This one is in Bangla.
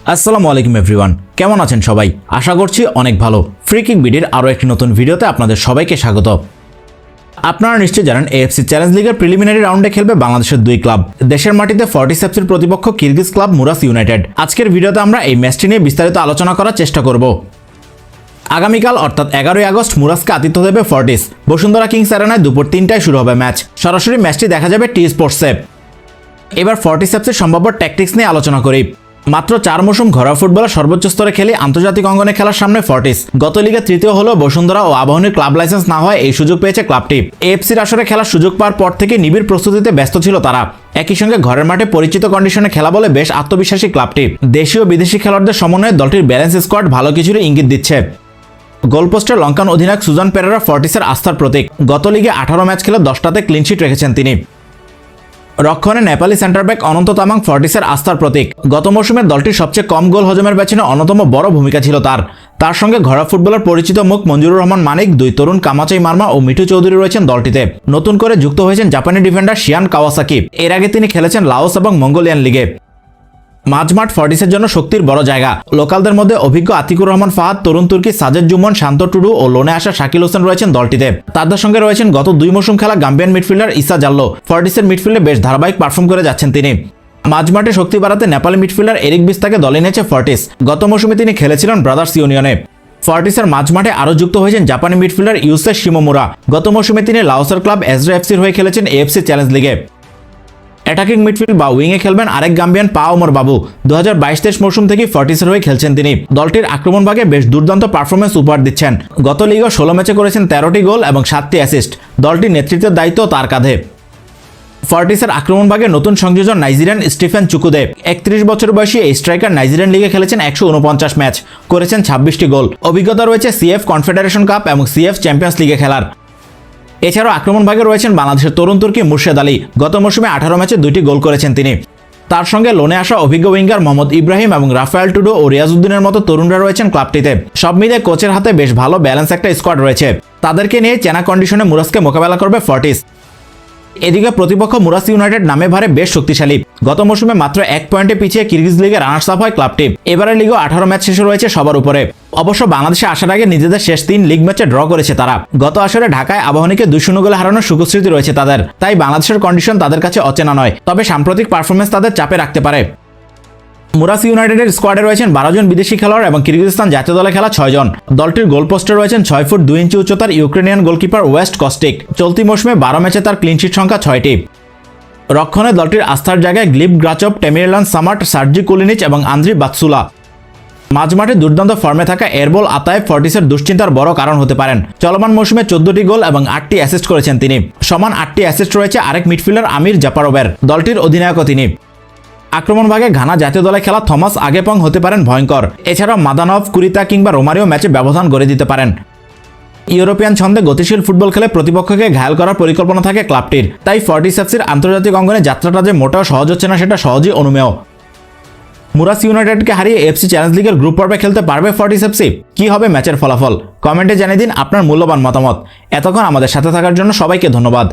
আসসালামু আলাইকুম এভরিওয়ান, কেমন আছেন সবাই? আশা করছি অনেক ভালো। ফ্রি কিক বিডির আরও একটি নতুন ভিডিওতে আপনাদের সবাইকে স্বাগত। আপনারা নিশ্চয়ই জানেন এএফসি চ্যালেঞ্জ লিগের প্রিলিমিনারি রাউন্ডে খেলবে বাংলাদেশের দুই ক্লাব। দেশের মাটিতে ফর্টিসেপসের প্রতিপক্ষ কিরগিজ ক্লাব মুরাস ইউনাইটেড। আজকের ভিডিওতে আমরা এই ম্যাচটি নিয়ে বিস্তারিত আলোচনা করার চেষ্টা করব। আগামীকাল অর্থাৎ 11ই আগস্ট মুরাসকে আতিথ্য দেবে ফর্টিস। বসুন্ধরা কিংস অ্যারেনায় দুপুর 3টায় শুরু হবে ম্যাচ। সরাসরি ম্যাচটি দেখা যাবে টি স্পোর্টসে। এবার ফর্টিসেপসের সম্ভাব্য ট্যাকটিক্স নিয়ে আলোচনা করি। মাত্র 4 মৌসুম ঘরোয়া ফুটবলে সর্বোচ্চ স্তরে খেলে আন্তর্জাতিক অঙ্গনে খেলার সামনে ফর্টিস। গত লিগে তৃতীয় হলেও বসুন্ধরা ও আবাহনীর ক্লাব লাইসেন্স না হয় এই সুযোগ পেয়েছে ক্লাবটি। এএফসির আসরে খেলার সুযোগ পাওয়ার পর থেকে নিবিড় প্রস্তুতিতে ব্যস্ত ছিল তারা। একই সঙ্গে ঘরের মাঠে পরিচিত কন্ডিশনে খেলা বলে বেশ আত্মবিশ্বাসী ক্লাবটি। দেশীয় বিদেশি খেলোয়াড়দের সমন্বয়ে দলটির ব্যালেন্স স্কোয়াড ভালো কিছুরই ইঙ্গিত দিচ্ছে। গোলপোস্টে লঙ্কান অধিনায়ক সুজান পেরেরা ফর্টিসের আস্থার প্রতীক। গত লিগে 18 ম্যাচ খেলে 10টাতে ক্লিনশিট রেখেছেন তিনি। রক্ষণে নেপালি সেন্টার ব্যাক অনন্ত তামাং ফর্টিসের আস্থার প্রতীক। গত মৌসুমে দলটির সবচেয়ে কম গোল হজমের পেছনে অন্যতম বড় ভূমিকা ছিল তার সঙ্গে ঘরোয়া ফুটবলের পরিচিত মুখ মঞ্জুরুর রহমান মানিক, দুই তরুণ কামাচাই মার্মা ও মিঠু চৌধুরী রয়েছেন দলটিতে। নতুন করে যুক্ত হয়েছেন জাপানি ডিফেন্ডার শিয়ান কাওয়াসাকি। এর আগে তিনি খেলেছেন লাওস এবং মঙ্গোলিয়ান লিগে। মাঝমাঠ ফর্টিসের জন্য শক্তির বড় জায়গা। লোকালদের মধ্যে অভিজ্ঞ আতিকুর রহমান ফাহাদ, তরুণ তুর্কি সাজেদ জুমন, শান্ত টুডু ও লোনে আসা শাকিল হোসেন রয়েছেন দলটিতে। তাদের সঙ্গে রয়েছেন গত 2 মৌসুম খেলা গাম্বিয়ান মিডফিল্ডার ইসা জাল্লো। ফর্টিসের মিডফিল্ডে বেশ ধারাবাহিক পারফর্ম করে যাচ্ছেন তিনি। মাঝমাঠে শক্তি বাড়াতে নেপালি মিডফিল্ডার এরিক বিস্তাকে দলে নিয়েছে ফর্টিস। গত মৌসুমে তিনি খেলেছিলেন ব্রাদার্স ইউনিয়নে। ফর্টিসের মাঝমাঠে আরও যুক্ত হয়েছেন জাপানি মিডফিল্ডার ইউসে শিমোমুরা। গত মৌসুমে তিনি লাওসের ক্লাব এজরা এফসির হয়ে খেলেছেন এএফসি চ্যালেঞ্জ লিগে। অ্যাটাকিং মিডফিল্ড বা উইংয়ে খেলবেন আরেক গাম্বিয়ান পা ওমর বাবু। 2022-23 মৌসুম থেকে ফর্টিসের হয়ে খেলছেন তিনি। দলটির আক্রমণ ভাগে বেশ দুর্দান্ত পারফরমেন্স উপহার দিচ্ছেন। গত লিগে 16 ম্যাচে করেছেন 13টি গোল এবং 7টি অ্যাসিস্ট। দলটির নেতৃত্বের দায়িত্ব তার কাঁধে। ফর্টিসের আক্রমণ ভাগে নতুন সংযোজন নাইজেরিয়ান স্টিফেন চুকুদে। 31 বছর বয়সী এই স্ট্রাইকার নাইজেরিয়ান লিগে খেলেছেন 149 ম্যাচ, করেছেন 26টি গোল। অভিজ্ঞতা রয়েছে সিএফ কনফেডারেশন কাপ এবং সিএফ চ্যাম্পিয়ন্স লিগে খেলার। এছাড়াও আক্রমণ ভাগে রয়েছেন বাংলাদেশের তরুণ তুর্কি মুর্শেদ আলী। গত মৌসুমে 18 ম্যাচে 2টি গোল করেছেন তিনি। তার সঙ্গে লোনে আসা অভিজ্ঞ উইঙ্গার মোহাম্মদ ইব্রাহিম এবং রাফায়েল টুডো ও রিয়াজউদ্দিনের মতো তরুণরা রয়েছেন ক্লাবটিতে। সব মিলিয়ে কোচের হাতে বেশ ভালো ব্যালেন্স একটা স্কোয়াড রয়েছে। তাদেরকে নিয়ে চেনা কন্ডিশনে মুরাসকে মোকাবেলা করবে ফর্টিস। এদিকে প্রতিপক্ষ মুরাস ইউনাইটেড নামে ভারে বেশ শক্তিশালী। গত মৌসুমে মাত্র 1 পয়েন্টে পিছিয়ে কিরগিজ লিগে রানার্স আপ হয় ক্লাবটি। এবারের লিগেও 18 ম্যাচ শেষে রয়েছে সবার উপরে। অবশ্য বাংলাদেশে আসার আগে নিজেদের শেষ 3 লিগ ম্যাচে ড্র করেছে তারা। গত আসরে ঢাকায় আবাহনীকে 2-0 গোলে হারানোর সুখস্মৃতি রয়েছে তাদের। তাই বাংলাদেশের কন্ডিশন তাদের কাছে অচেনা নয়, তবে সাম্প্রতিক পারফরমেন্স তাদের চাপে রাখতে পারে। মুরাস ইউনাইটেডের স্কোয়াডে রয়েছেন 12 জন বিদেশি খেলোয়াড় এবং কিরগিজস্তান জাতীয় দলে খেলা 6 জন। দলটির গোলপোস্টে রয়েছেন 6 ফুট 2 ইঞ্চি উচ্চতার ইউক্রেনিয়ান গোলকিপার ওয়েস্ট কস্টিক। চলতি মৌসুমে 12 ম্যাচে তার ক্লিনশিট সংখ্যা 6টি। রক্ষণে দলটির আস্থার জায়গায় গ্লিব গ্রাচপ, টেমিরলান সামার্ট, সার্জি কুলিনিচ এবং আন্দ্রি বাতসুলা। মাঝমাঠে দুর্দান্ত ফর্মে থাকা এরবল আতায়েব ফর্টিসের দুশ্চিন্তার বড় কারণ হতে পারেন। চলমান মৌসুমে 14টি গোল এবং 8টি অ্যাসিস্ট করেছেন তিনি। সমান 8টি অ্যাসিস্ট রয়েছে আরেক মিডফিল্ডার আমির জাপারোভের। দলটির অধিনায়কও তিনি। আক্রমণ ভাগে ঘানা জাতীয় দলে খেলা থমাস আগেপং হতে পারেন ভয়ঙ্কর। এছাড়াও মাদানভ, কুরিতা কিংবা রোমারিও ম্যাচে ব্যবধান গড়ে দিতে পারেন। ইউরোপিয়ান ছন্দে গতিশীল ফুটবল খেলে প্রতিপক্ষকে ঘায়াল করার পরিকল্পনা থাকে ক্লাবটির। তাই ফর্টিসেপসের আন্তর্জাতিক অঙ্গনে যাত্রাটা যে মোটেও সহজ হচ্ছে না সেটা সহজেই অনুমেয়। মুরাস ইউনাইটেডকে হারিয়ে এএফসি চ্যালেঞ্জ লিগের গ্রুপ পর্বে খেলতে পারবে ফর্টিসেপসি? কি হবে ম্যাচের ফলাফল? কমেন্টে জানিয়ে দিন আপনার মূল্যবান মতামত। এতক্ষণ আমাদের সাথে থাকার জন্য সবাইকে ধন্যবাদ।